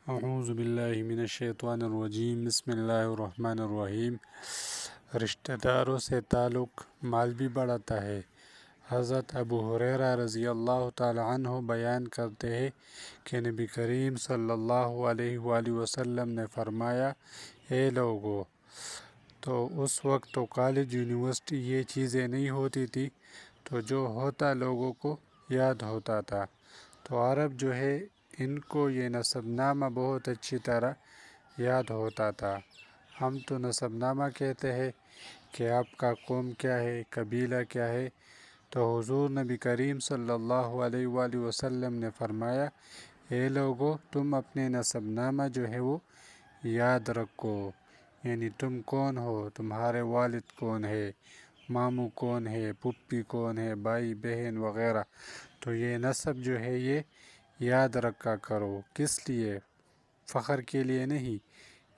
اعوذ باللہ من الشیطان الرجیم، بسم اللہ الرحمن الرحیم۔ رشتہ داروں سے تعلق مال بھی بڑھاتا ہے۔ حضرت ابو ہریرہ رضی اللہ تعالی عنہ بیان کرتے ہیں کہ نبی کریم صلی اللہ علیہ وآلہ وسلم نے فرمایا، اے لوگو، تو اس وقت تو کالج یونیورسٹی یہ چیزیں نہیں ہوتی تھی، تو جو ہوتا لوگوں کو یاد ہوتا تھا۔ تو عرب جو ہے ان کو یہ نسب نامہ بہت اچھی طرح یاد ہوتا تھا۔ ہم تو نسب نامہ کہتے ہیں کہ آپ کا قوم کیا ہے، قبیلہ کیا ہے، تو حضور نبی کریم صلی اللہ علیہ وآلہ وسلم نے فرمایا، اے لوگو، تم اپنے نسب نامہ جو ہے وہ یاد رکھو، یعنی تم کون ہو، تمہارے والد کون ہے، ماموں کون ہے، پھپھی کون ہے، بھائی بہن وغیرہ۔ تو یہ نسب جو ہے یہ یاد رکھا کرو۔ کس لیے؟ فخر کے لیے نہیں،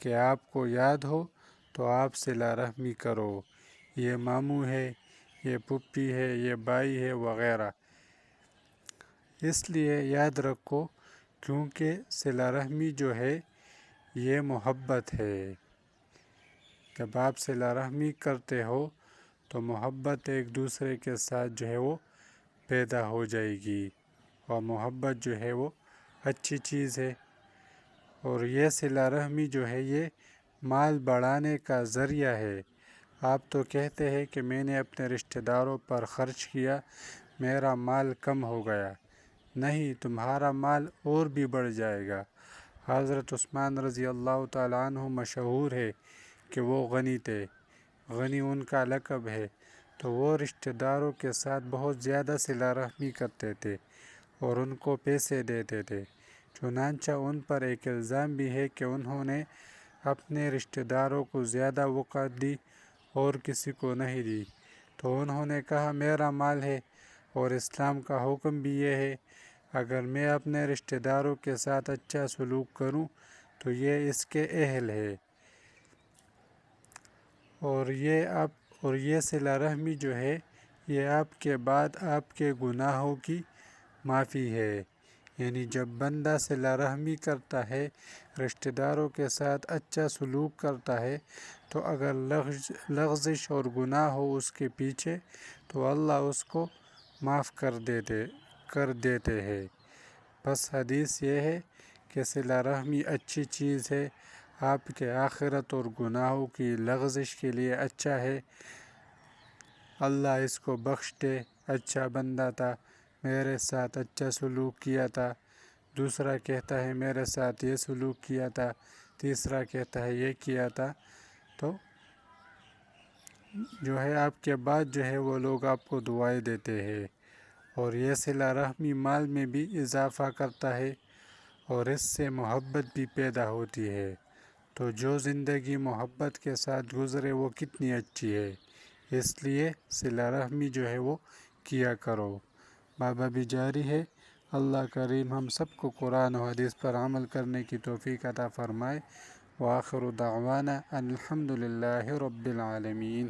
کہ آپ کو یاد ہو تو آپ صلہ رحمی کرو، یہ ماموں ہے، یہ پھپھی ہے، یہ بھائی ہے وغیرہ۔ اس لیے یاد رکھو کیونکہ صلہ رحمی جو ہے یہ محبت ہے۔ جب آپ صلہ رحمی کرتے ہو تو محبت ایک دوسرے کے ساتھ جو ہے وہ پیدا ہو جائے گی، اور محبت جو ہے وہ اچھی چیز ہے۔ اور یہ صلہ رحمی جو ہے یہ مال بڑھانے کا ذریعہ ہے۔ آپ تو کہتے ہیں کہ میں نے اپنے رشتہ داروں پر خرچ کیا، میرا مال کم ہو گیا۔ نہیں، تمہارا مال اور بھی بڑھ جائے گا۔ حضرت عثمان رضی اللہ تعالیٰ عنہ مشہور ہے کہ وہ غنی تھے، غنی ان کا لقب ہے، تو وہ رشتہ داروں کے ساتھ بہت زیادہ صلہ رحمی کرتے تھے اور ان کو پیسے دیتے تھے۔ چنانچہ ان پر ایک الزام بھی ہے کہ انہوں نے اپنے رشتہ داروں کو زیادہ وقت دی اور کسی کو نہیں دی۔ تو انہوں نے کہا، میرا مال ہے اور اسلام کا حکم بھی یہ ہے، اگر میں اپنے رشتہ داروں کے ساتھ اچھا سلوک کروں تو یہ اس کے اہل ہے، اور یہ صلہ رحمی جو ہے یہ آپ کے بعد آپ کے گناہوں کی معافی ہے۔ یعنی جب بندہ صلہ رحمی کرتا ہے، رشتہ داروں کے ساتھ اچھا سلوک کرتا ہے، تو اگر لغزش اور گناہ ہو اس کے پیچھے تو اللہ اس کو معاف کر دیتے ہیں۔ بس حدیث یہ ہے کہ صلہ رحمی اچھی چیز ہے، آپ کے آخرت اور گناہوں کی لغزش کے لیے اچھا ہے۔ اللہ اس کو بخش دے، اچھا بندہ تھا، میرے ساتھ اچھا سلوک کیا تھا، دوسرا کہتا ہے میرے ساتھ یہ سلوک کیا تھا، تیسرا کہتا ہے یہ کیا تھا، تو جو ہے آپ کے بعد جو ہے وہ لوگ آپ کو دعائیں دیتے ہیں۔ اور یہ صلہ رحمی مال میں بھی اضافہ کرتا ہے اور اس سے محبت بھی پیدا ہوتی ہے۔ تو جو زندگی محبت کے ساتھ گزرے وہ کتنی اچھی ہے، اس لیے صلہ رحمی جو ہے وہ کیا کرو۔ بابا بھی جاری ہے۔ اللہ کریم ہم سب کو قرآن و حدیث پر عمل کرنے کی توفیق عطا فرمائے۔ وآخر دعوانا ان الحمد للہ رب العالمین۔